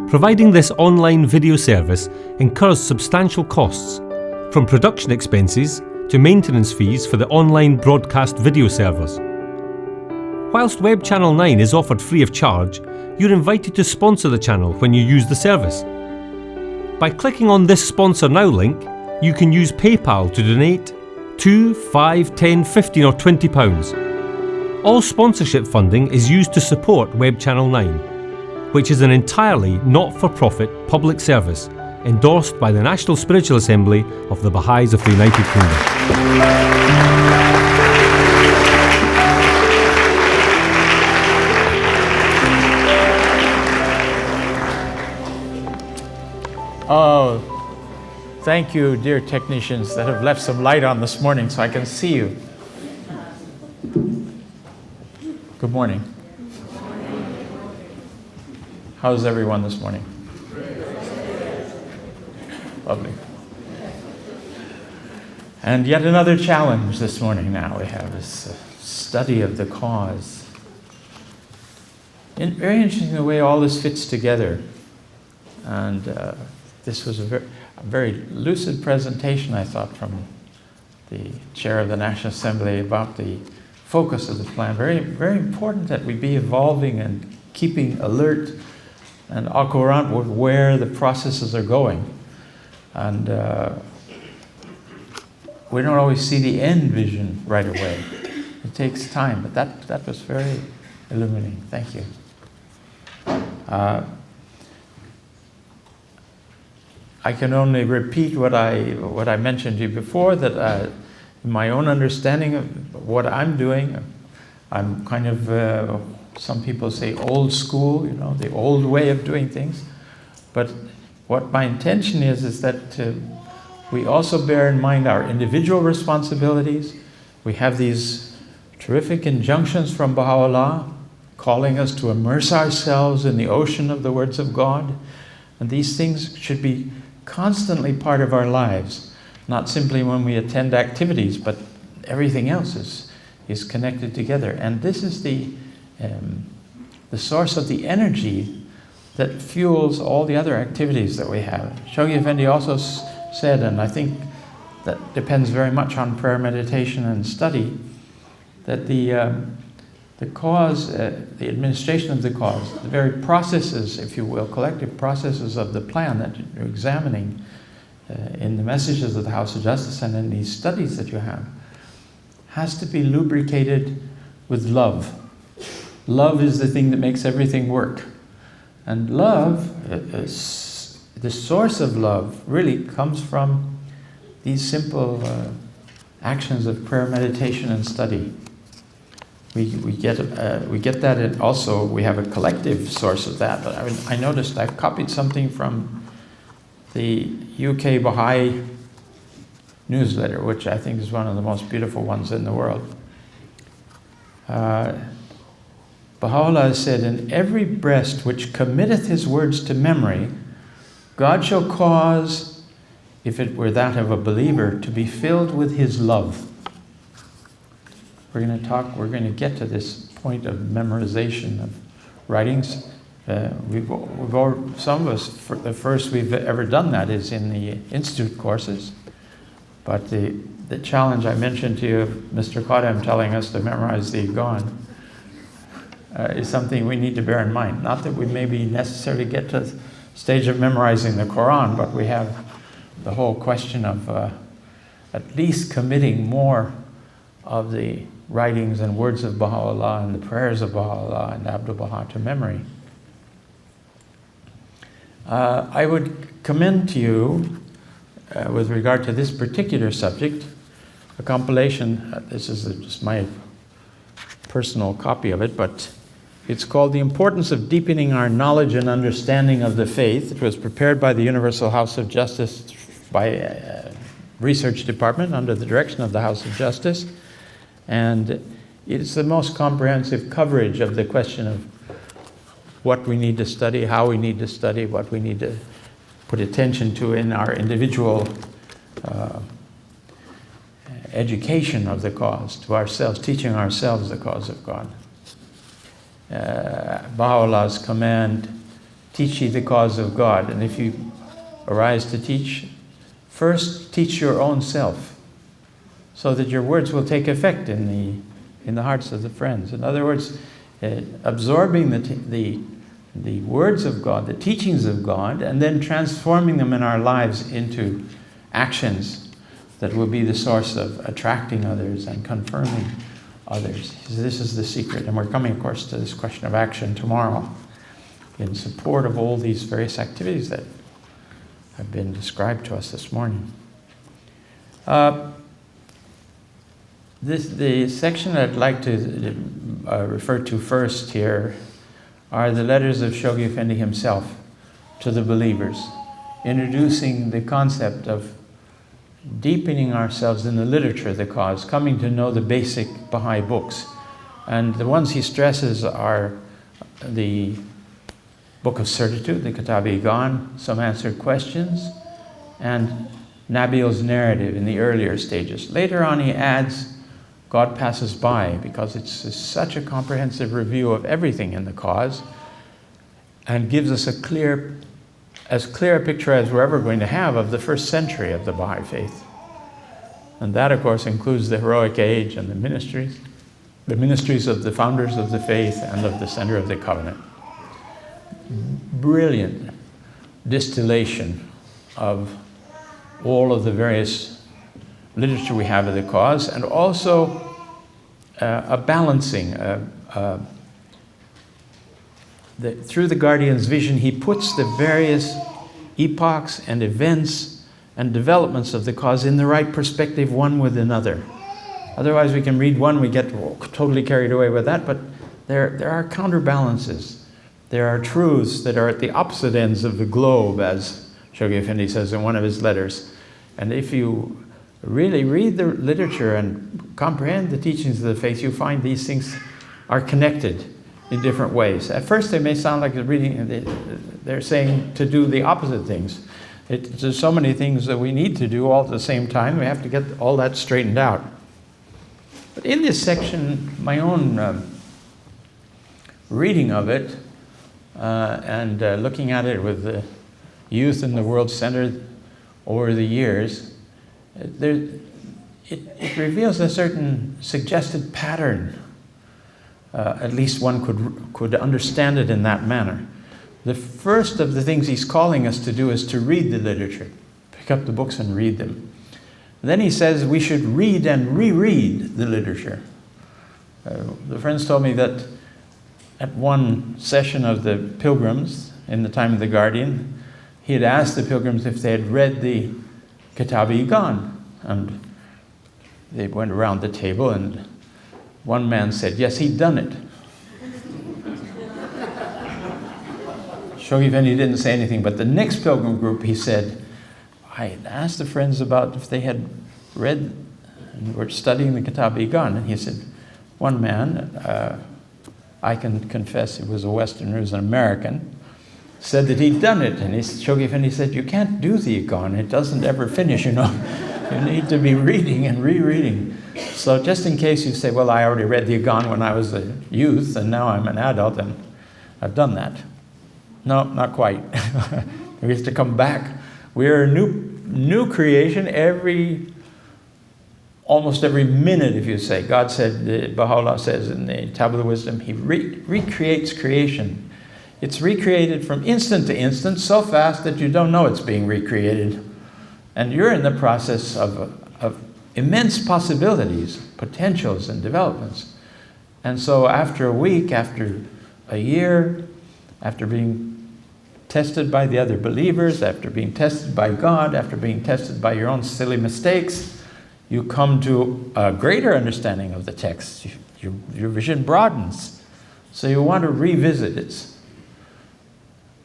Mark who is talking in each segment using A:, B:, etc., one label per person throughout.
A: Providing this online video service incurs substantial costs, from production expenses to maintenance fees for the online broadcast video servers. Whilst Web Channel 9 is offered free of charge, you're invited to sponsor the channel when you use the service. By clicking on this Sponsor Now link, you can use PayPal to donate £2, £5, £10, £15 or £20. All sponsorship funding is used to support Web Channel 9, which is an entirely not-for-profit public service endorsed by the National Spiritual Assembly of the Baha'is of the United Kingdom.
B: Oh, thank you, dear technicians that have left some light on this morning so I can see you. Good morning. How's everyone this morning? Lovely. And yet another challenge this morning now we have this study of the cause. Very interesting the way all this fits together. And this was a very lucid presentation, I thought, from the chair of the National Assembly about the focus of the plan. Very, very important that we be evolving and keeping alert and au courant with where the processes are going. And we don't always see the end vision right away. It takes time, but that was very illuminating. Thank you. I can only repeat what I mentioned to you before, that my own understanding of what I'm doing, I'm kind of, some people say old school, the old way of doing things. But what my intention is that we also bear in mind our individual responsibilities. We have these terrific injunctions from Baha'u'llah calling us to immerse ourselves in the ocean of the words of God. And these things should be constantly part of our lives, not simply when we attend activities, but everything else is connected together. And this is the source of the energy that fuels all the other activities that we have. Shoghi Effendi also said, and I think that depends very much on prayer, meditation, and study, that the cause, the administration of the cause, the very processes, if you will, collective processes of the plan that you're examining in the messages of the House of Justice and in these studies that you have, has to be lubricated with love. Love is the thing that makes everything work. And love, the source of love, really comes from these simple actions of prayer, meditation, and study. We get that, and also we have a collective source of that. But I noticed I've copied something from the UK Baha'i newsletter, which I think is one of the most beautiful ones in the world. Baha'u'llah said, "In every breast which committeth his words to memory, God shall cause, if it were that of a believer, to be filled with his love." We're going to get to this point of memorization of writings. Some of us, the first we've ever done that is in the institute courses. But the challenge I mentioned to you, Mr. Qadam telling us to memorize the Iqan, is something we need to bear in mind. Not that we maybe necessarily get to the stage of memorizing the Quran, but we have the whole question of at least committing more of the writings and words of Baha'u'llah and the prayers of Baha'u'llah and Abdul Baha to memory. I would commend to you, with regard to this particular subject, a compilation. This is just my personal copy of it, but it's called The Importance of Deepening Our Knowledge and Understanding of the Faith. It was prepared by the Universal House of Justice by Research Department under the direction of the House of Justice. And it's the most comprehensive coverage of the question of what we need to study, how we need to study, what we need to put attention to in our individual education of the cause, to ourselves, teaching ourselves the cause of God. Baha'u'llah's command teach ye the cause of God. And if you arise to teach, first teach your own self, so that your words will take effect in the hearts of the friends. In other words, absorbing the words of God, the teachings of God, and then transforming them in our lives into actions that will be the source of attracting others and confirming others. This is the secret. And we're coming, of course, to this question of action tomorrow in support of all these various activities that have been described to us this morning. The section I'd like to refer to first here are the letters of Shoghi Effendi himself to the believers, introducing the concept of deepening ourselves in the literature of the cause, coming to know the basic Baha'i books. And the ones he stresses are the Book of Certitude, the Kitab-i-Gan, Some Answered Questions, and Nabil's narrative in the earlier stages. Later on he adds God Passes By, because it's such a comprehensive review of everything in the cause and gives us as clear a picture as we're ever going to have of the first century of the Baha'i faith. And that, of course, includes the heroic age and the ministries of the founders of the faith and of the center of the covenant. Brilliant distillation of all of the various literature we have of the cause, and also a balancing. Through the Guardian's vision, he puts the various epochs and events and developments of the cause in the right perspective, one with another. Otherwise, we can read one, we get totally carried away with that, but there are counterbalances. There are truths that are at the opposite ends of the globe, as Shoghi Effendi says in one of his letters. And if you really read the literature and comprehend the teachings of the faith, you find these things are connected in different ways. At first, they may sound like they're saying to do the opposite things. There's so many things that we need to do all at the same time. We have to get all that straightened out. But in this section, my own reading of it and looking at it with the youth in the World Center over the years, it reveals a certain suggested pattern. At least one could understand it in that manner. The first of the things he's calling us to do is to read the literature, pick up the books and read them. And then he says we should read and reread the literature. The friends told me that at one session of the pilgrims in the time of the Guardian, he had asked the pilgrims if they had read the Kitab-i-Gan. And they went around the table and one man said, yes, he'd done it. Shoghi Effendi didn't say anything, but the next pilgrim group, he said, I had asked the friends about if they had read and were studying the Kitab-i-Gan. And he said, one man, I can confess he was a Westerner, he was an American, said that he'd done it. And Shoghi Effendi said, you can't do the Igan, it doesn't ever finish, you know. You need to be reading and rereading. So just in case you say, well, I already read the Igan when I was a youth, and now I'm an adult, and I've done that. No, not quite. We have to come back. We're a new creation almost every minute, if you say. God said, Baha'u'llah says in the Tablet of Wisdom, he recreates creation. It's recreated from instant to instant so fast that you don't know it's being recreated. And you're in the process of immense possibilities, potentials, and developments. And so after a week, after a year, after being tested by the other believers, after being tested by God, after being tested by your own silly mistakes, you come to a greater understanding of the text. Your vision broadens. So you want to revisit it.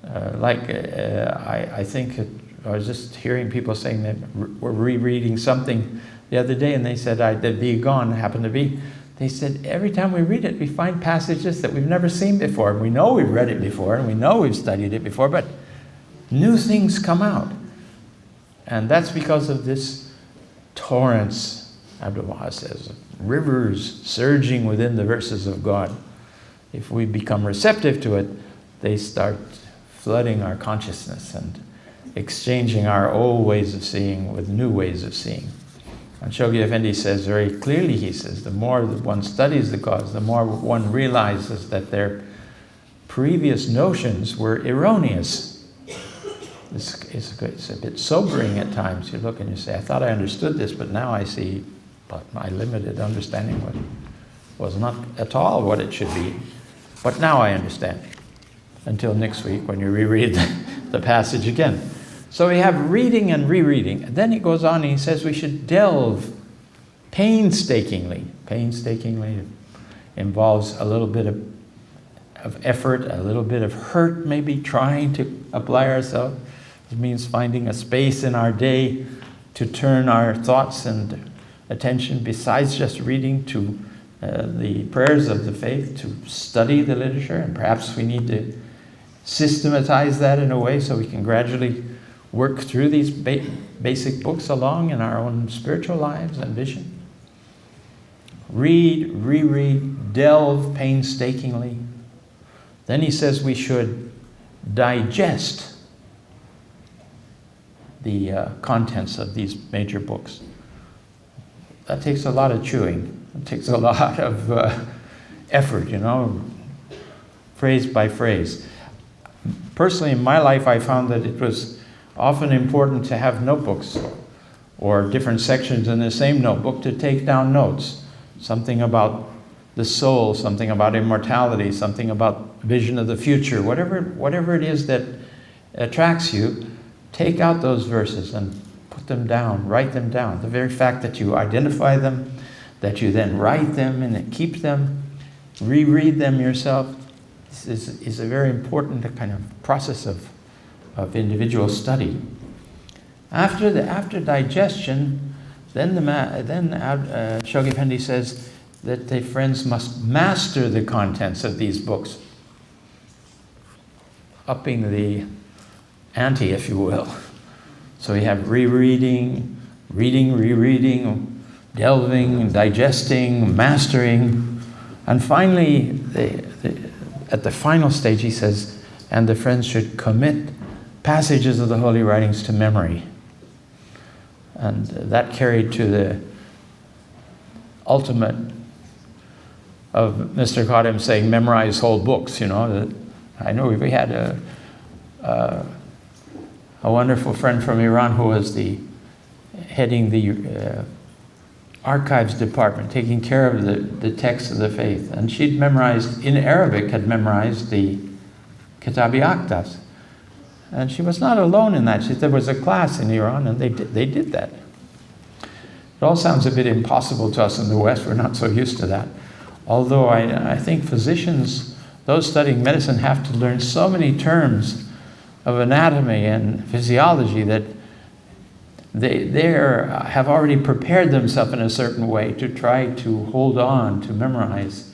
B: I think I was just hearing people saying that we're rereading something the other day, and they said, the Igan happened to be, they said, every time we read it, we find passages that we've never seen before. We know we've read it before, and we know we've studied it before, but new things come out. And that's because of this torrents, Abdul Wahab says, rivers surging within the verses of God. If we become receptive to it, they start flooding our consciousness and exchanging our old ways of seeing with new ways of seeing. And Shoghi Effendi says very clearly, he says, the more that one studies the cause, the more one realizes that their previous notions were erroneous. It's a bit sobering at times. You look and you say, I thought I understood this, but now I see, but my limited understanding was not at all what it should be. But now I understand. Until next week when you reread the passage again. So we have reading and rereading. And then he goes on and he says we should delve painstakingly. Painstakingly involves a little bit of effort, a little bit of hurt, maybe trying to apply ourselves. It means finding a space in our day to turn our thoughts and attention, besides just reading, to the prayers of the faith, to study the literature. And perhaps we need to systematize that in a way so we can gradually work through these basic books along in our own spiritual lives and vision. Read, reread, delve painstakingly. Then he says we should digest the contents of these major books. That takes a lot of chewing. It takes a lot of effort, phrase by phrase. Personally, in my life, I found that it was often important to have notebooks or different sections in the same notebook to take down notes. Something about the soul, something about immortality, something about vision of the future, whatever it is that attracts you, take out those verses and put them down, write them down. The very fact that you identify them, that you then write them and keep them, reread them yourself, is a very important kind of process of individual study. After digestion, then Shoghi Effendi says that the friends must master the contents of these books, upping the ante, if you will. So we have rereading, reading, rereading, delving, digesting, mastering, and finally, at the final stage, he says, and the friends should commit passages of the holy writings to memory. And that carried to the ultimate of Mr. Khadim saying, memorize whole books, I know we had a wonderful friend from Iran who was heading the archives department, taking care of the texts of the faith. And she'd memorized, in Arabic, had memorized the Kitab-i-Aqdas. And she was not alone in that. There was a class in Iran, and they did that. It all sounds a bit impossible to us in the West. We're not so used to that. Although I think physicians, those studying medicine, have to learn so many terms of anatomy and physiology that they have already prepared themselves in a certain way to try to hold on, to memorize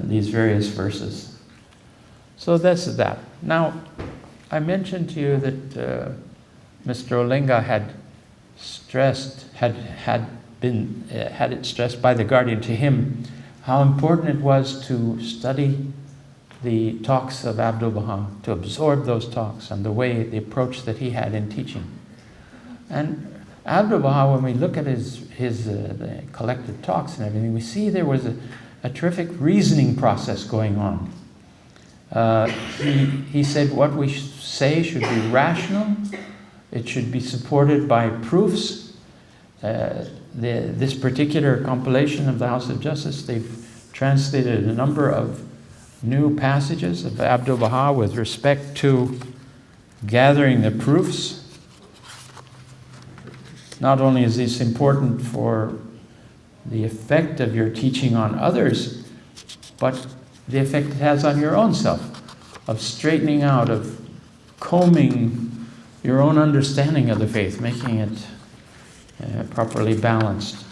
B: these various verses. So that's that. Now, I mentioned to you that Mr. Olenga had it stressed by the guardian to him how important it was to study the talks of Abdu'l-Baha, to absorb those talks and the approach that he had in teaching. And Abdu'l-Baha, when we look at his the collected talks and everything, we see there was a terrific reasoning process going on. He said what we say should be rational. It should be supported by proofs. This particular compilation of the House of Justice, they've translated a number of new passages of Abdu'l-Baha with respect to gathering the proofs. Not only is this important for the effect of your teaching on others, but the effect it has on your own self, of straightening out, of combing your own understanding of the faith, making it properly balanced.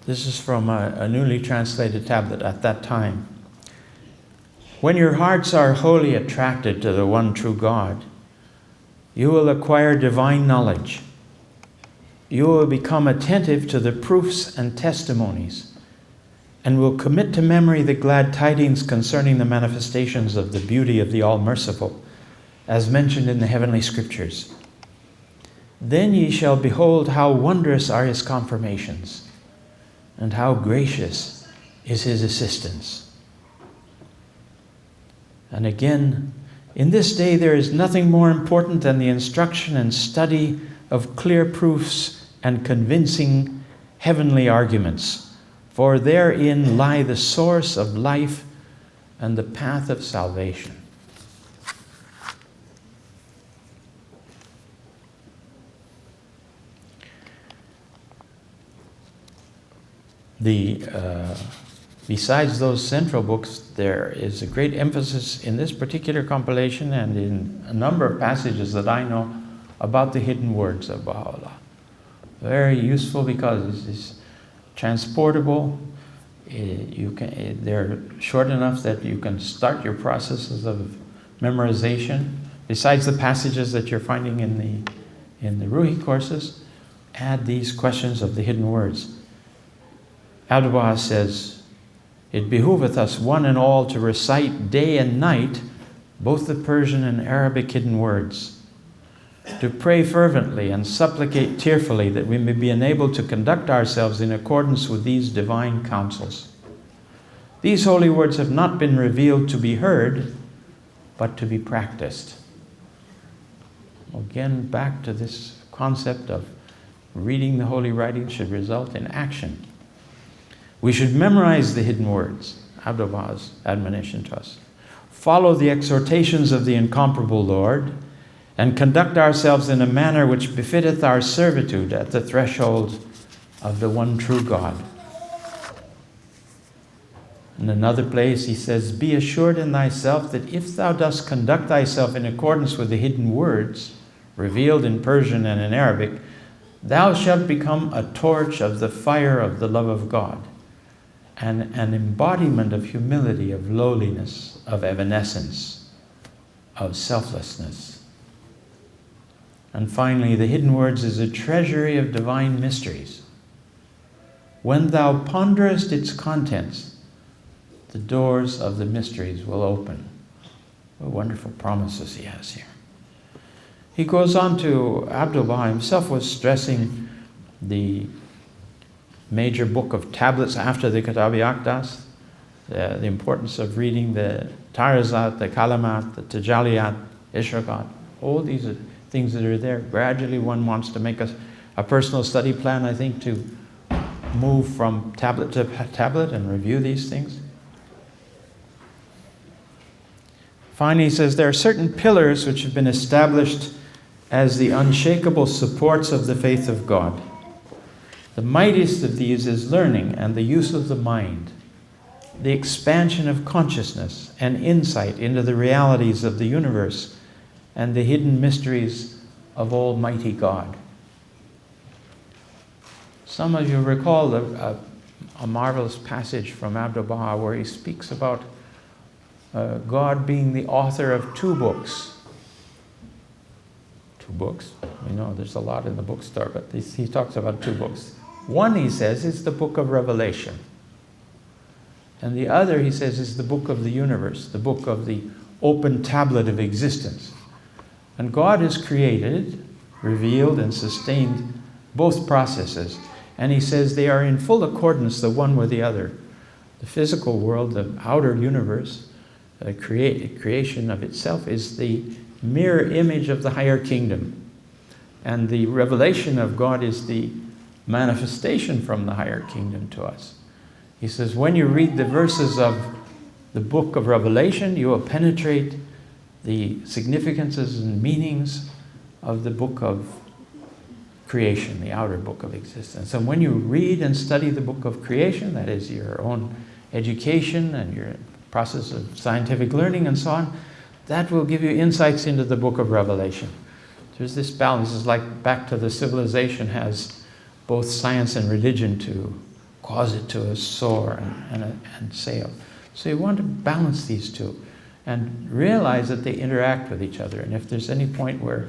B: This is from a newly translated tablet at that time. When your hearts are wholly attracted to the one true God, you will acquire divine knowledge. You will become attentive to the proofs and testimonies. and will commit to memory the glad tidings concerning the manifestations of the beauty of the All-Merciful, as mentioned in the heavenly Scriptures. Then ye shall behold how wondrous are his confirmations, and how gracious is his assistance. And again, in this day there is nothing more important than the instruction and study of clear proofs and convincing heavenly arguments, for therein lie the source of life and the path of salvation. Besides those central books, there is a great emphasis in this particular compilation and in a number of passages that I know about the hidden words of Baha'u'llah. Very useful because it's transportable. They're short enough that you can start your processes of memorization. Besides the passages that you're finding in the Ruhi courses, add these questions of the hidden words. Abdu'l-Baha says, "It behooveth us one and all to recite day and night both the Persian and Arabic hidden words, to pray fervently and supplicate tearfully that we may be enabled to conduct ourselves in accordance with these divine counsels. These holy words have not been revealed to be heard, but to be practiced." Again, back to this concept of reading the holy writings should result in action. We should memorize the hidden words, Abdu'l-Baha's admonition to us, follow the exhortations of the incomparable Lord, and conduct ourselves in a manner which befitteth our servitude at the threshold of the one true God. In another place he says, "Be assured in thyself that if thou dost conduct thyself in accordance with the hidden words, revealed in Persian and in Arabic, thou shalt become a torch of the fire of the love of God, and an embodiment of humility, of lowliness, of evanescence, of selflessness." And finally, the hidden words is a treasury of divine mysteries. When thou ponderest its contents, the doors of the mysteries will open. What wonderful promises he has here. He goes on to, Abdu'l-Baha himself was stressing the major book of tablets after the Kitab-i-Aqdas, the importance of reading the Tarazat, the Kalamat, the Tajalliyat, Ishraqat, all these are things that are there. Gradually one wants to make a personal study plan, I think, to move from tablet to tablet and review these things. Finally, he says, there are certain pillars which have been established as the unshakable supports of the faith of God. The mightiest of these is learning and the use of the mind, the expansion of consciousness and insight into the realities of the universe and the hidden mysteries of Almighty God. Some of you recall a marvelous passage from Abdu'l-Baha where he speaks about God being the author of two books. Two books? We know there's a lot in the bookstore, but he talks about two books. One, he says, is the book of Revelation. And the other, he says, is the book of the universe, the book of the open tablet of existence. And God has created, revealed, and sustained both processes. And he says they are in full accordance the one with the other. The physical world, the outer universe, the creation of itself is the mirror image of the higher kingdom. And the revelation of God is the manifestation from the higher kingdom to us. He says, when you read the verses of the book of Revelation, you will penetrate the significances and meanings of the book of creation, the outer book of existence. And when you read and study the book of creation, that is your own education and your process of scientific learning and so on, that will give you insights into the book of Revelation. There's this balance. It's like back to the civilization has both science and religion to cause it to soar and sail. So you want to balance these two and realize that they interact with each other. And if there's any point where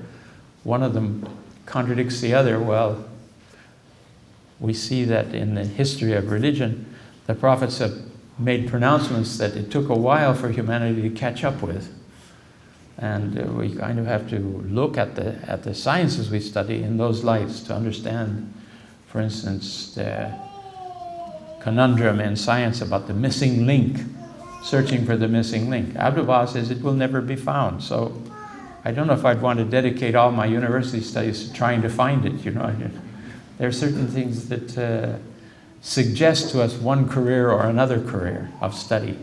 B: one of them contradicts the other, well, we see that in the history of religion, the prophets have made pronouncements that it took a while for humanity to catch up with. And we kind of have to look at the sciences we study in those lights to understand, for instance, the conundrum in science about the missing link, searching for the missing link. Abdu'l-Baha says it will never be found. So I don't know if I'd want to dedicate all my university studies to trying to find it. There are certain things that suggest to us one career or another career of study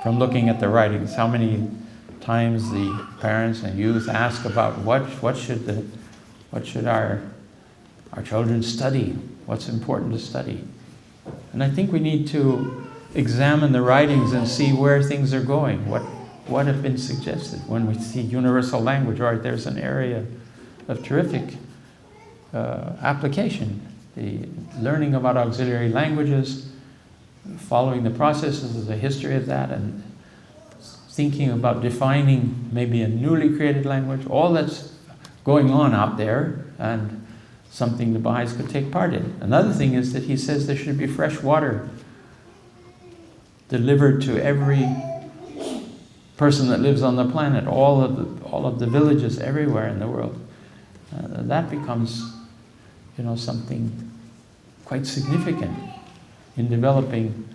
B: from looking at the writings. How many times the parents and youth ask about what should our children study? What's important to study? And I think we need to examine the writings and see where things are going, what have been suggested. When we see universal language, right, there's an area of terrific application. The learning about auxiliary languages, following the processes of the history of that, and thinking about defining maybe a newly created language, all that's going on out there, and something the Baha'is could take part in. Another thing is that he says there should be fresh water delivered to every person that lives on the planet, all of the villages everywhere in the world. That becomes, something quite significant in developing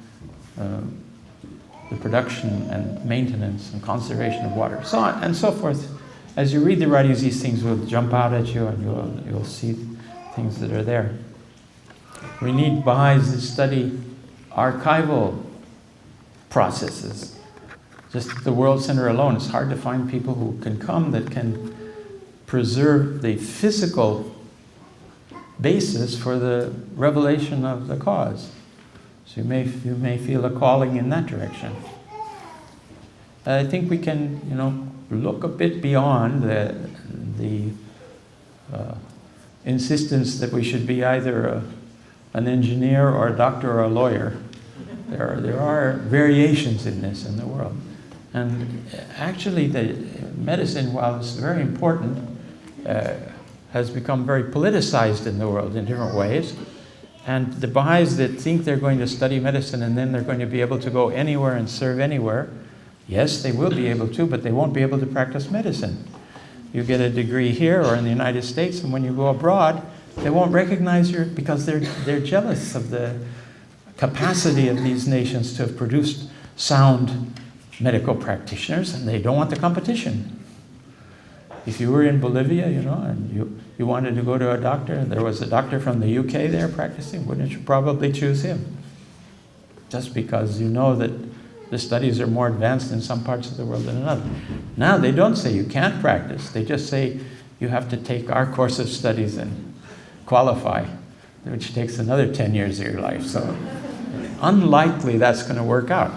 B: the production and maintenance and conservation of water, so on and so forth. As you read the writings, these things will jump out at you, and you'll see things that are there. We need Baha'is to study archival processes. Just the World Center alone, it's hard to find people who can come that can preserve the physical basis for the revelation of the cause. So you may feel a calling in that direction. I think we can, look a bit beyond the insistence that we should be either an engineer or a doctor or a lawyer. There are variations in this in the world. And actually the medicine, while it's very important, has become very politicized in the world in different ways. And the Baha'is that think they're going to study medicine and then they're going to be able to go anywhere and serve anywhere, yes, they will be able to, but they won't be able to practice medicine. You get a degree here or in the United States, and when you go abroad, they won't recognize you because they're jealous of the capacity of these nations to have produced sound medical practitioners, and they don't want the competition. If you were in Bolivia, and you wanted to go to a doctor, and there was a doctor from the UK there practicing, wouldn't you probably choose him? Just because you know that the studies are more advanced in some parts of the world than another. Now they don't say you can't practice. They just say you have to take our course of studies and qualify, which takes another 10 years of your life. So unlikely that's going to work out.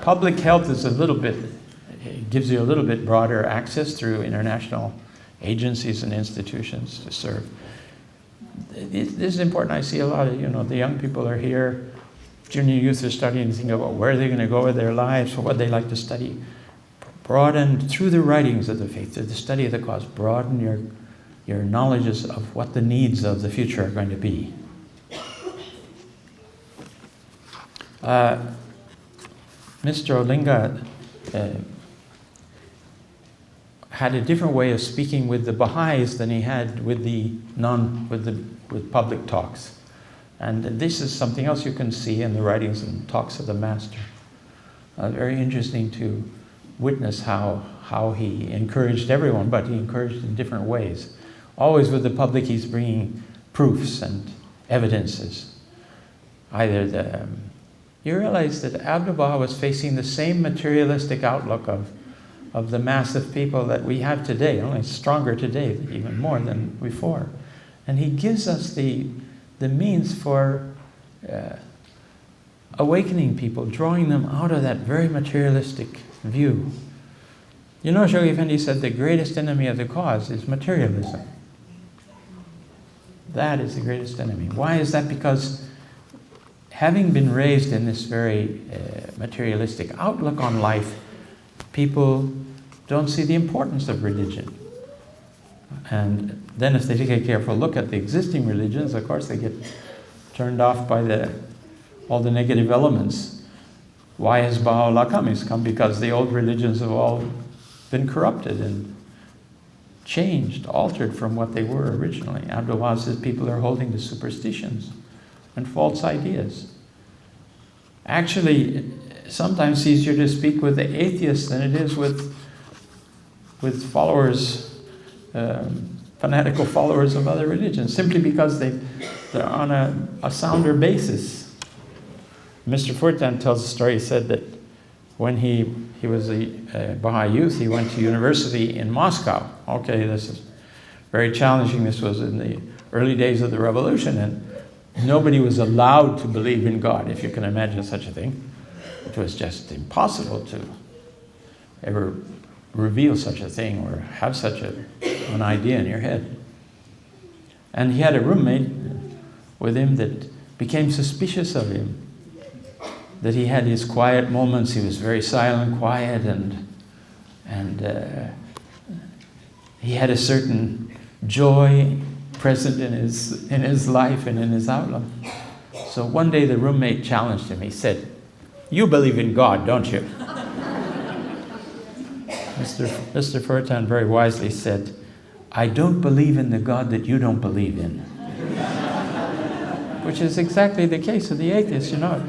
B: Public health is it gives you a little bit broader access through international agencies and institutions to serve. This is important. I see a lot of, the young people are here, junior youth are studying, thinking about where they're going to go with their lives, what they like to study. Broaden through the writings of the faith, through the study of the cause, broaden your knowledges of what the needs of the future are going to be. Mr. Olinga had a different way of speaking with the Baha'is than he had with with public talks. And this is something else you can see in the writings and talks of the Master. Very interesting to witness how he encouraged everyone, but he encouraged in different ways. Always with the public, he's bringing proofs and evidences. You realize that Abdu'l-Baha was facing the same materialistic outlook of the mass of people that we have today, only stronger today, even more than before. And he gives us the means for awakening people, drawing them out of that very materialistic view. Shoghi Effendi said the greatest enemy of the cause is materialism. That is the greatest enemy. Why is that? Because having been raised in this very materialistic outlook on life, people don't see the importance of religion. And then if they take a careful look at the existing religions, of course they get turned off by the all the negative elements. Why has Baha'u'llah come? He's come because the old religions have all been corrupted and changed, altered from what they were originally. Abdul Wahab says people are holding to superstitions and false ideas. Actually, sometimes it's easier to speak with the atheists than it is with followers, fanatical followers of other religions, simply because they're on a sounder basis. Mr. Furtan tells a story. He said that when he was a Baha'i youth, he went to university in Moscow. Okay, this is very challenging. This was in the early days of the revolution, and nobody was allowed to believe in God, if you can imagine such a thing. It was just impossible to ever reveal such a thing or have such an idea in your head. And he had a roommate with him that became suspicious of him, that he had his quiet moments. He was very silent, quiet, and he had a certain joy present in his life and in his outlook. So one day the roommate challenged him. He said, "You believe in God, don't you?" Mr. Furtan very wisely said, "I don't believe in the God that you don't believe in." Which is exactly the case of the atheists, you know.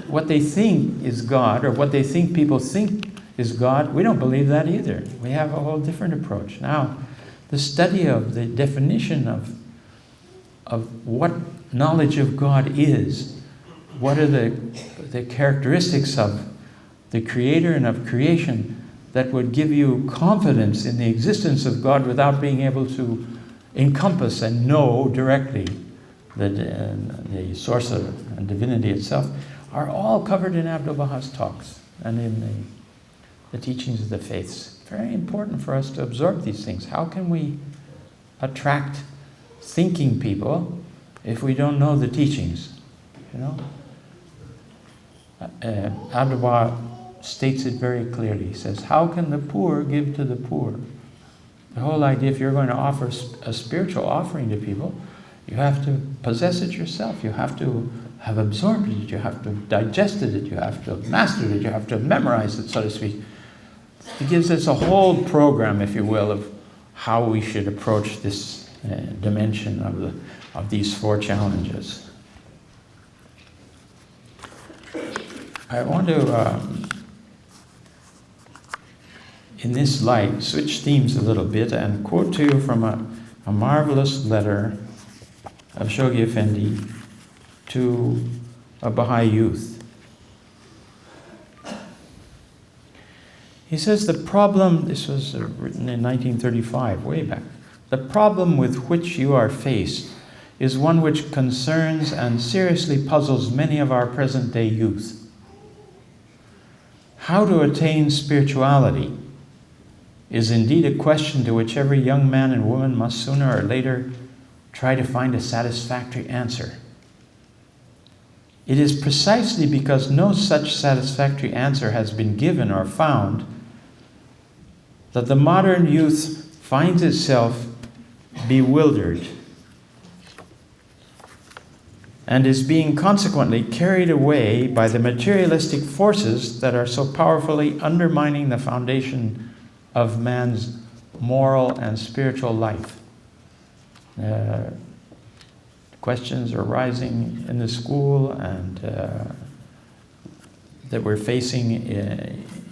B: What they think is God, or what they think people think is God, we don't believe that either. We have a whole different approach. Now, the study of the definition of what knowledge of God is, what are the characteristics of the Creator and of creation that would give you confidence in the existence of God without being able to encompass and know directly the source of and divinity itself, are all covered in Abdul Baha's talks and in the teachings of the faiths. Very important for us to absorb these things. How can we attract thinking people if we don't know the teachings? You know, Abdul Baha states it very clearly. He says, "How can the poor give to the poor?" The whole idea, if you're going to offer a spiritual offering to people, you have to possess it yourself. You have to have absorbed it. You have to have digested it. You have to have mastered it. You have to have memorized it, so to speak. He gives us a whole program, if you will, of how we should approach this dimension of these four challenges. I want to, in this light, switch themes a little bit and quote to you from a marvelous letter of Shoghi Effendi to a Baha'i youth. He says the problem, this was written in 1935, way back, the problem with which you are faced is one which concerns and seriously puzzles many of our present-day youth. How to attain spirituality is indeed a question to which every young man and woman must sooner or later try to find a satisfactory answer. It is precisely because no such satisfactory answer has been given or found that the modern youth finds itself bewildered and is being consequently carried away by the materialistic forces that are so powerfully undermining the foundation of man's moral and spiritual life. Questions are rising in the school and that we're facing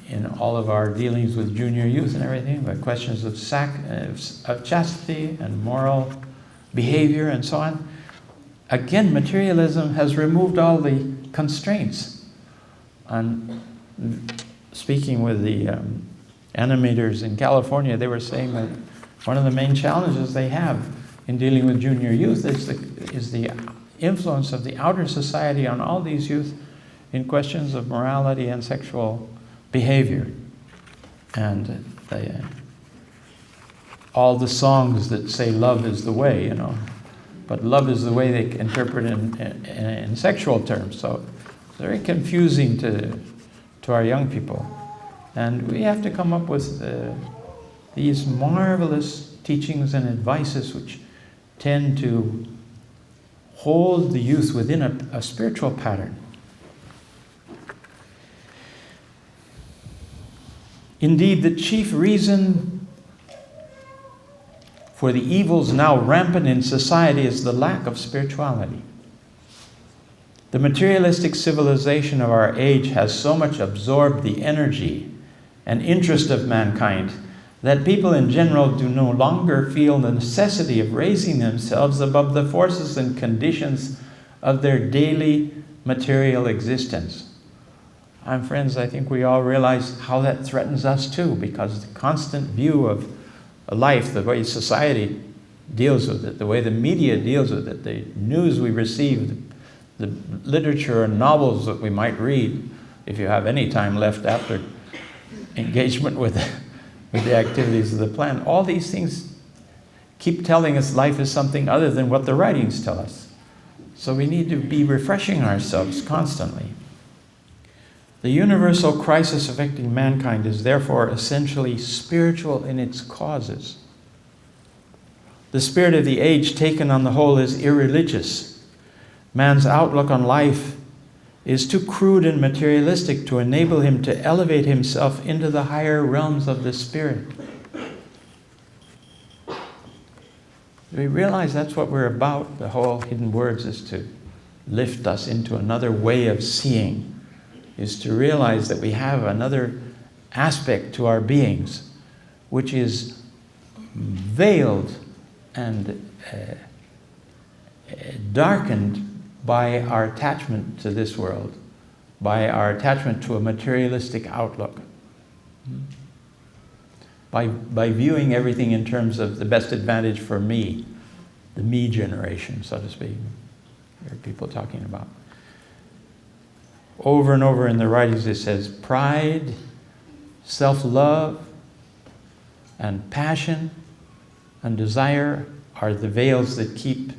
B: in all of our dealings with junior youth and everything, but questions of chastity and moral behavior and so on. Again, materialism has removed all the constraints. And speaking with the animators in California, they were saying that one of the main challenges they have in dealing with junior youth is the influence of the outer society on all these youth in questions of morality and sexual behavior. And all the songs that say love is the way, you know, but love is the way they interpret in sexual terms. So it's very confusing to our young people. And we have to come up with these marvelous teachings and advices which tend to hold the youth within a spiritual pattern. Indeed, the chief reason for the evils now rampant in society is the lack of spirituality. The materialistic civilization of our age has so much absorbed the energy and interest of mankind that people in general do no longer feel the necessity of raising themselves above the forces and conditions of their daily material existence. And friends, I think we all realize how that threatens us too, because the constant view of life, the way society deals with it, the way the media deals with it, the news we receive, the literature and novels that we might read, if you have any time left after engagement with the activities of the plan, all these things keep telling us life is something other than what the writings tell us. So we need to be refreshing ourselves constantly. The universal crisis affecting mankind is therefore essentially spiritual in its causes. The spirit of the age, taken on the whole, is irreligious. Man's outlook on life is too crude and materialistic to enable him to elevate himself into the higher realms of the spirit. We realize that's what we're about. The whole Hidden Words is to lift us into another way of seeing, is to realize that we have another aspect to our beings, which is veiled and darkened by our attachment to this world, by our attachment to a materialistic outlook, by viewing everything in terms of the best advantage for me, the me generation, so to speak. There are people talking about. Over and over in the writings it says pride, self-love, and passion and desire are the veils that keep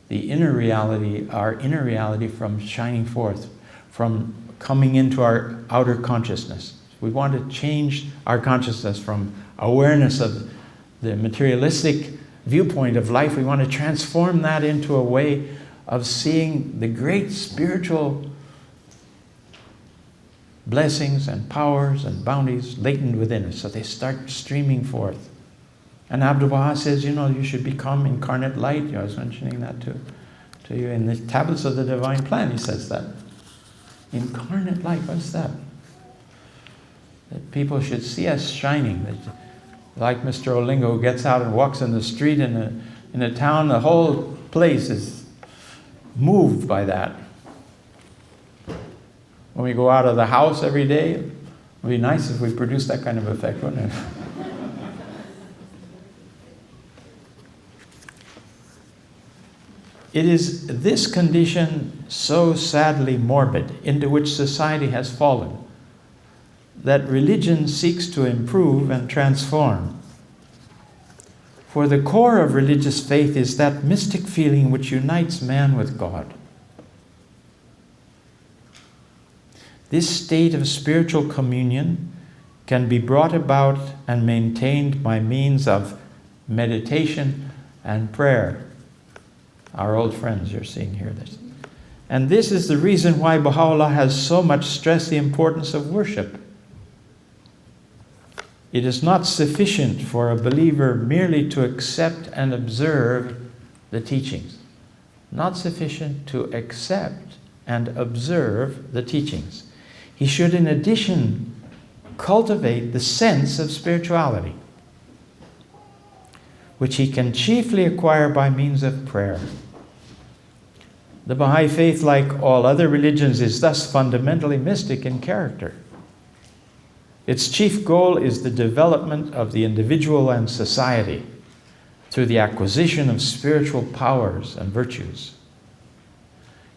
B: the inner reality, our inner reality, from shining forth, from coming into our outer consciousness. We want to change our consciousness from awareness of the materialistic viewpoint of life. We want to transform that into a way of seeing the great spiritual blessings and powers and bounties latent within us, so they start streaming forth. And Abdu'l-Baha says, you should become incarnate light. I was mentioning that to you in the Tablets of the Divine Plan. He says that. Incarnate light, what's that? That people should see us shining. That, like Mr. Olingo, who gets out and walks in the street in a town, the whole place is moved by that. When we go out of the house every day, it would be nice if we produced that kind of effect, wouldn't it? It is this condition, so sadly morbid, into which society has fallen, that religion seeks to improve and transform. For the core of religious faith is that mystic feeling which unites man with God. This state of spiritual communion can be brought about and maintained by means of meditation and prayer. Our old friends you're seeing here. And this is the reason why Baha'u'llah has so much stressed the importance of worship. It is not sufficient for a believer merely to accept and observe the teachings. Not sufficient to accept and observe the teachings. He should, in addition, cultivate the sense of spirituality, which he can chiefly acquire by means of prayer. The Baha'i faith, like all other religions, is thus fundamentally mystic in character. Its chief goal is the development of the individual and society through the acquisition of spiritual powers and virtues.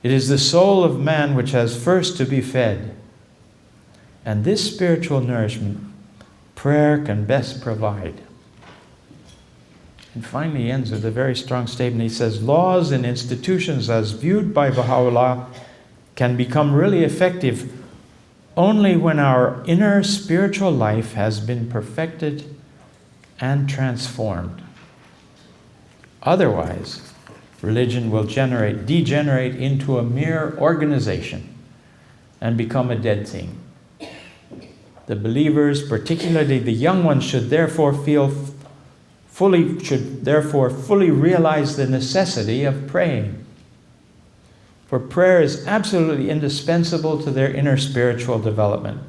B: It is the soul of man which has first to be fed, and this spiritual nourishment prayer can best provide. And finally he ends with a very strong statement. He says, laws and institutions as viewed by Baha'u'llah can become really effective only when our inner spiritual life has been perfected and transformed. Otherwise, religion will degenerate into a mere organization and become a dead thing. The believers, particularly the young ones, should therefore fully realize the necessity of praying. For prayer is absolutely indispensable to their inner spiritual development.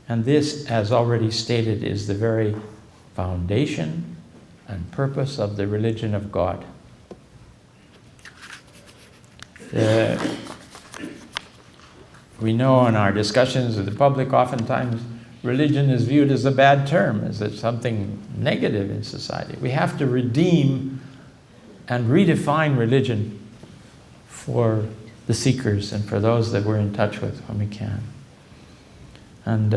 B: And this, as already stated, is the very foundation and purpose of the religion of God. We know in our discussions with the public, oftentimes religion is viewed as a bad term, as it's something negative in society. We have to redeem and redefine religion for the seekers and for those that we're in touch with when we can. And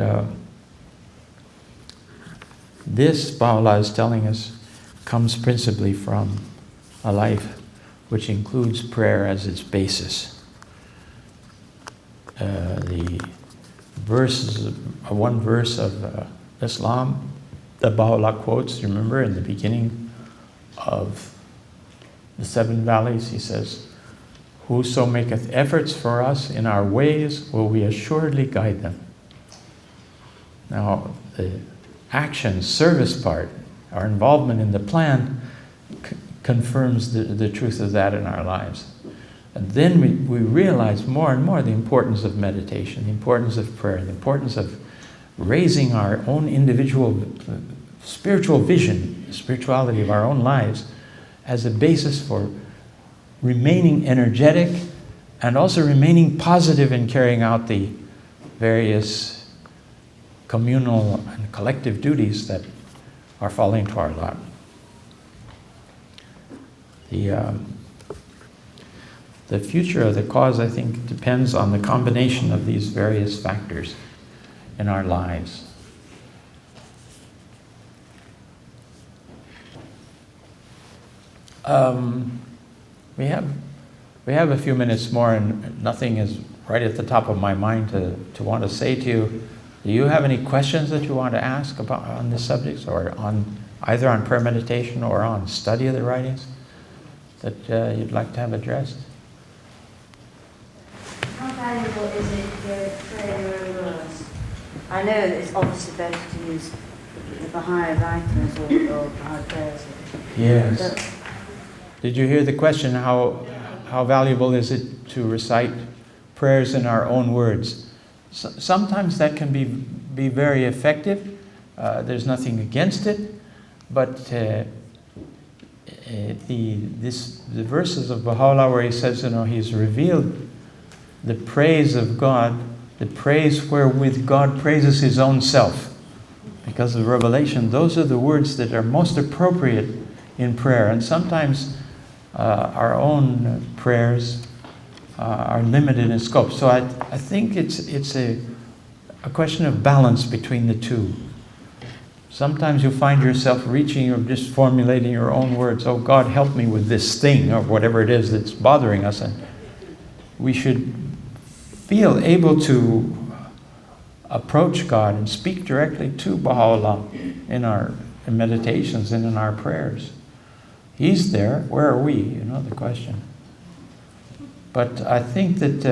B: this, Baha'u'llah is telling us, comes principally from a life which includes prayer as its basis. One verse of Islam that Baha'u'llah quotes, remember, in the beginning of the 7 valleys, he says, "Whoso maketh efforts for us in our ways, will we assuredly guide them." Now, the action, service part, our involvement in the plan, confirms the truth of that in our lives. And then we realize more and more the importance of meditation, the importance of prayer, the importance of raising our own individual spiritual vision, the spirituality of our own lives, as a basis for remaining energetic and also remaining positive in carrying out the various communal and collective duties that are falling to our lot. The future of the cause, I think, depends on the combination of these various factors in our lives. We have a few minutes more, and nothing is right at the top of my mind to want to say to you. Do you have any questions that you want to ask about on this subject, or on either on prayer meditation or on study of the writings that you'd like to have addressed?
C: How valuable is it to pray your own words? I know that it's obviously better to use the Baha'i writers or Baha'i prayers.
B: Yes.
C: But
B: did you hear the question? How valuable is it to recite prayers in our own words? Sometimes that can be very effective. There's nothing against it, but the verses of Baha'u'llah where he says, he's revealed the praise of God, the praise wherewith God praises his own self. Because of revelation, those are the words that are most appropriate in prayer. And sometimes our own prayers are limited in scope. So I think it's a question of balance between the two. Sometimes you find yourself reaching or just formulating your own words. Oh, God, help me with this thing, or whatever it is that's bothering us. And we should feel able to approach God and speak directly to Baha'u'llah in our meditations and in our prayers. He's there. Where are we? The question. But I think that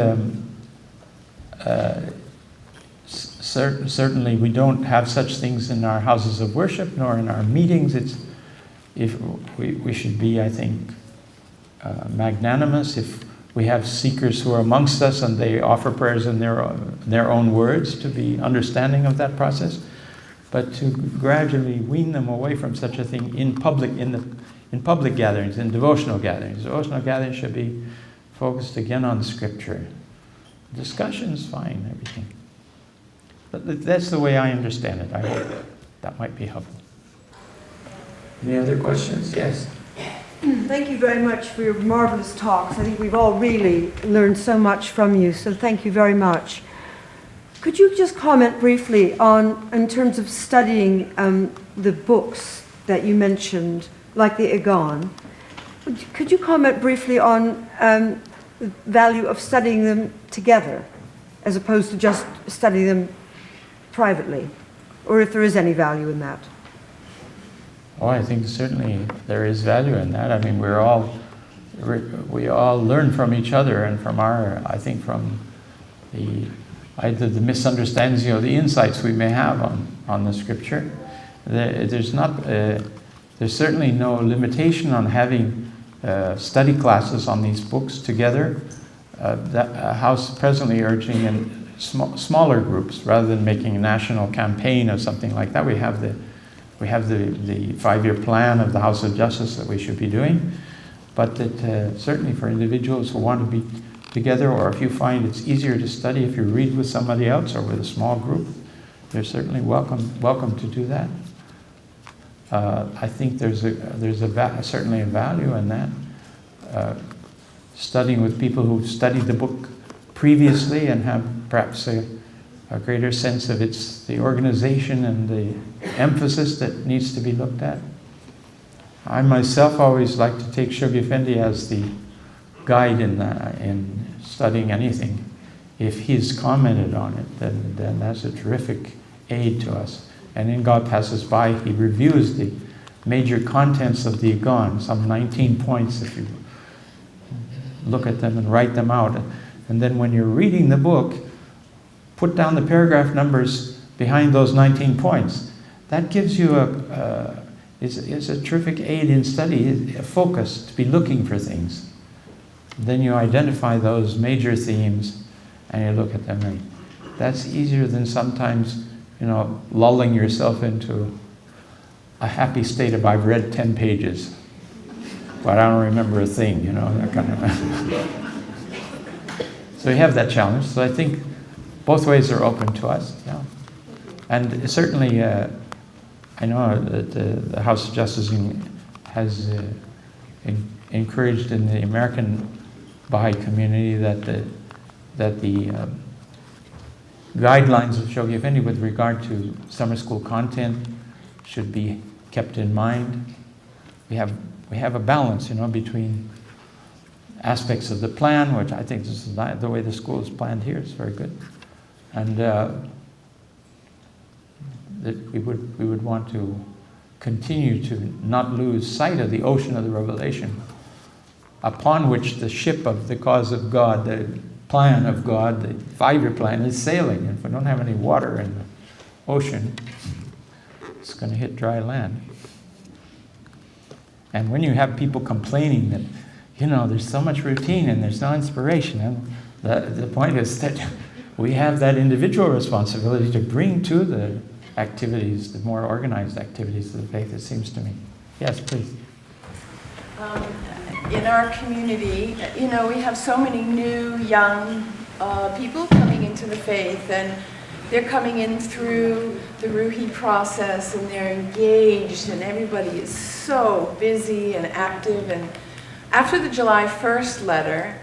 B: certainly we don't have such things in our houses of worship nor in our meetings. We should be, I think, magnanimous if we have seekers who are amongst us and they offer prayers in their own words, to be understanding of that process, but to gradually wean them away from such a thing in public gatherings, in devotional gatherings. Devotional gatherings should be focused again on Scripture. Discussion is fine, everything. But that's the way I understand it. I hope that might be helpful. Any other questions? Yes.
D: Thank you very much for your marvelous talks. I think we've all really learned so much from you, so thank you very much. Could you just comment briefly on, in terms of studying the books that you mentioned, like the Igan, could you comment briefly on the value of studying them together, as opposed to just studying them privately, or if there is any value in that?
B: Oh, I think certainly there is value in that. I mean, we're all we all learn from each other and from I think from either the misunderstandings, the insights we may have on the scripture. There's certainly no limitation on having study classes on these books together. That House presently urging in smaller groups rather than making a national campaign or something like that. We have the 5-year plan of the House of Justice that we should be doing, but that certainly for individuals who want to be together, or if you find it's easier to study if you read with somebody else or with a small group, they're certainly welcome to do that. I think there's certainly a value in that. Studying with people who've studied the book previously and have perhaps a greater sense of the organization and the emphasis that needs to be looked at. I myself always like to take Shoghi Effendi as the guide in studying anything. If he's commented on it, then that's a terrific aid to us. And in God Passes By, he reviews the major contents of the Igon, some 19 points if you look at them and write them out. And then when you're reading the book, put down the paragraph numbers behind those 19 points. That gives you is a terrific aid in study, a focus to be looking for things. Then you identify those major themes and you look at them, and that's easier than sometimes, lulling yourself into a happy state of I've read 10 pages, but I don't remember a thing, that kind of. So you have that challenge. So I think both ways are open to us. Yeah. And certainly, I know that the House of Justice has encouraged in the American Baha'i community that the guidelines of Shoghi Effendi with regard to summer school content should be kept in mind. We have a balance, between aspects of the plan, which I think this is the way the school is planned here is very good, and that we would want to continue to not lose sight of the ocean of the revelation, upon which the ship of the cause of God, the plan of God, the 5-year plan, is sailing. And if we don't have any water in the ocean, it's going to hit dry land. And when you have people complaining that, there's so much routine and there's no inspiration, and the point is that we have that individual responsibility to bring to the activities, the more organized activities of the faith, it seems to me. Yes, please.
E: In our community, we have so many new, young people coming into the faith, and they're coming in through the Ruhi process, and they're engaged, and everybody is so busy and active. And after the July 1st letter,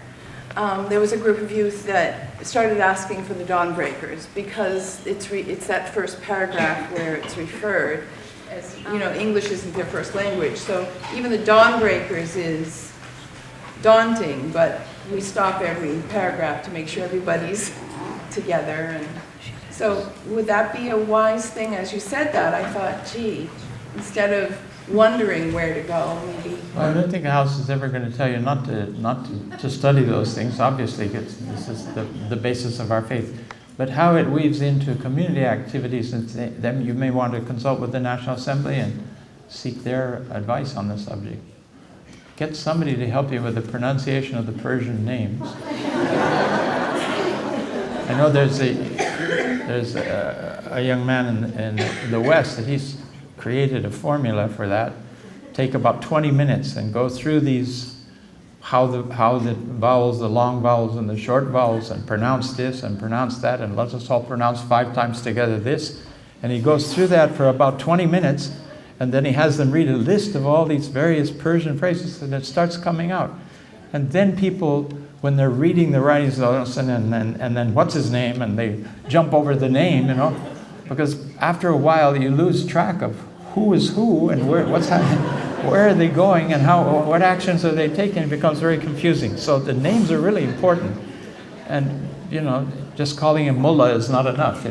E: there was a group of youth that started asking for the Dawnbreakers, because it's that first paragraph where it's referred. As English isn't their first language, so even the Dawnbreakers is daunting, but we stop every paragraph to make sure everybody's together. And so would that be a wise thing? As you said that, I thought, gee, instead of wondering where to go, maybe.
B: Well, I don't think a house is ever going to tell you not to study those things. Obviously, this is the basis of our faith. But how it weaves into community activities, and then you may want to consult with the National Assembly and seek their advice on the subject. Get somebody to help you with the pronunciation of the Persian names. I know there's a young man in the West that he's created a formula for that. Take about 20 minutes and go through these. How the vowels, the long vowels and the short vowels, and pronounce this and pronounce that, and let us all pronounce 5 times together this. And he goes through that for about 20 minutes, and then he has them read a list of all these various Persian phrases, and it starts coming out. And then people, when they're reading the writings of and then what's his name, and they jump over the name, because after a while you lose track of who is who and what's happening. Where are they going and what actions are they taking? It becomes very confusing. So the names are really important. And, just calling him mullah is not enough.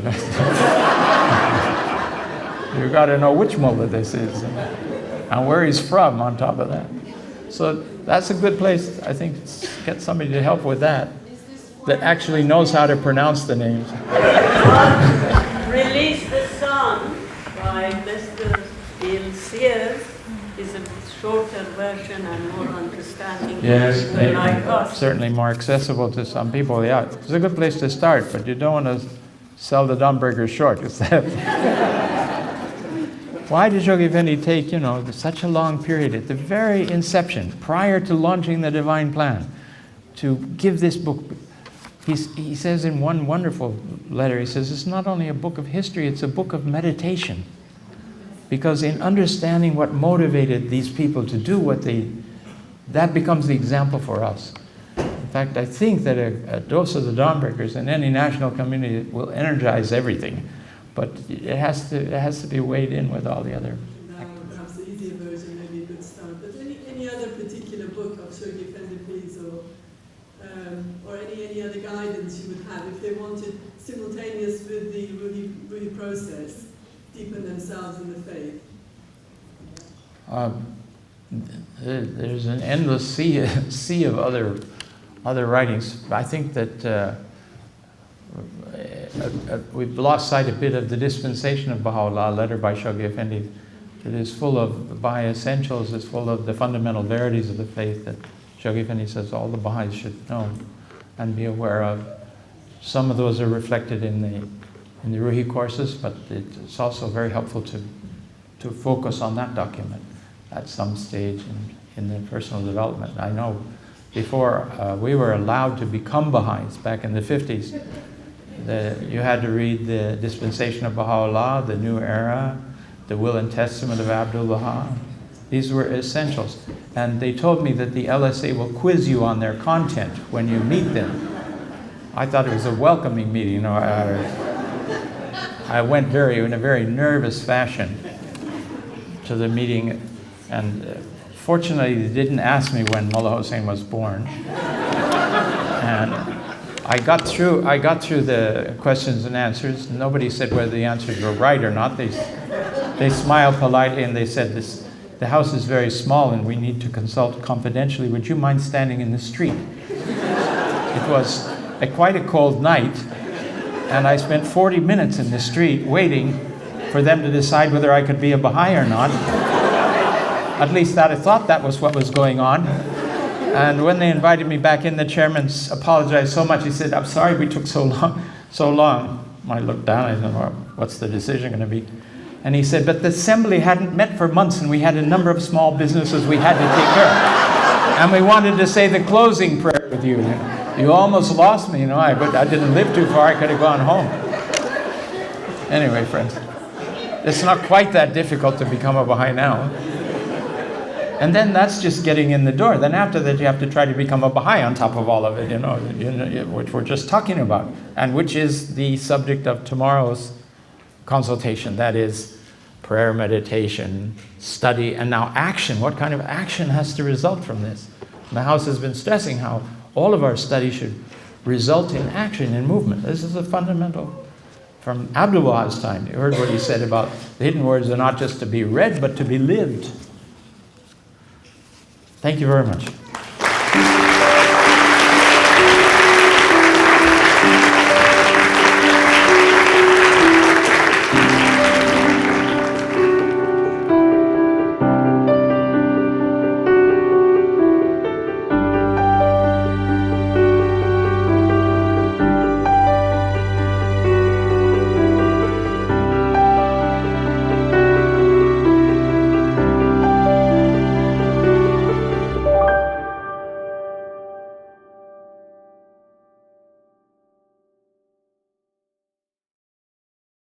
B: You've got to know which mullah this is and where he's from on top of that. So That's a good place, I think, get somebody to help with that actually knows how to pronounce the names.
F: Release the Sun by Mr. Bill Sears is a shorter version and more understanding.
B: Yes,
F: Like us.
B: certainly more accessible to some people. Yeah, it's a good place to start, but you don't want to sell the Dunbar short. Why did Shoghi Effendi take, such a long period at the very inception, prior to launching the Divine Plan, to give this book? He says in one wonderful letter, he says, it's not only a book of history, it's a book of meditation. Because in understanding what motivated these people to do that becomes the example for us. In fact, I think that a dose of the Dawnbreakers in any national community will energize everything. But it has to be weighed in with all the other.
G: Perhaps the easier version may be a good start. But any other particular book of Shoghi Effendi, please, or any other guidance you would have if they wanted, simultaneous with the Ruhi process, deepen themselves in the faith?
B: There's an endless sea of other writings. I think that we've lost sight a bit of the dispensation of Baha'u'llah, a letter by Shoghi Effendi. It is full of Baha'i essentials, it's full of the fundamental verities of the faith that Shoghi Effendi says all the Baha'is should know and be aware of. Some of those are reflected in the Ruhi courses, but it's also very helpful to focus on that document at some stage in the personal development. I know before we were allowed to become Baha'is back in the 50s, you had to read the Dispensation of Baha'u'llah, the New Era, the Will and Testament of Abdul Baha. These were essentials. And they told me that the LSA will quiz you on their content when you meet them. I thought it was a welcoming meeting. I went in a very nervous fashion to the meeting, and fortunately they didn't ask me when Mullah Hussein was born. And I got through the questions and answers. Nobody said whether the answers were right or not. They smiled politely and they said, the house is very small and we need to consult confidentially. Would you mind standing in the street? It was quite a cold night, and I spent 40 minutes in the street waiting for them to decide whether I could be a Baha'i or not. At least I thought that was what was going on. And when they invited me back in, the chairman apologized so much. He said, I'm sorry we took so long. I looked down, I said, well, what's the decision going to be? And he said, but the assembly hadn't met for months and we had a number of small businesses we had to take care of. And we wanted to say the closing prayer with you. You almost lost me, but I didn't live too far. I could have gone home. Anyway, friends, it's not quite that difficult to become a Baha'i now. And then that's just getting in the door. Then after that, you have to try to become a Baha'i on top of all of it, which we're just talking about, and which is the subject of tomorrow's consultation. That is prayer, meditation, study, and now action. What kind of action has to result from this? And the house has been stressing how all of our study should result in action, in movement. This is a fundamental from Abdul Baha's time. You heard what he said about the hidden words are not just to be read, but to be lived. Thank you very much.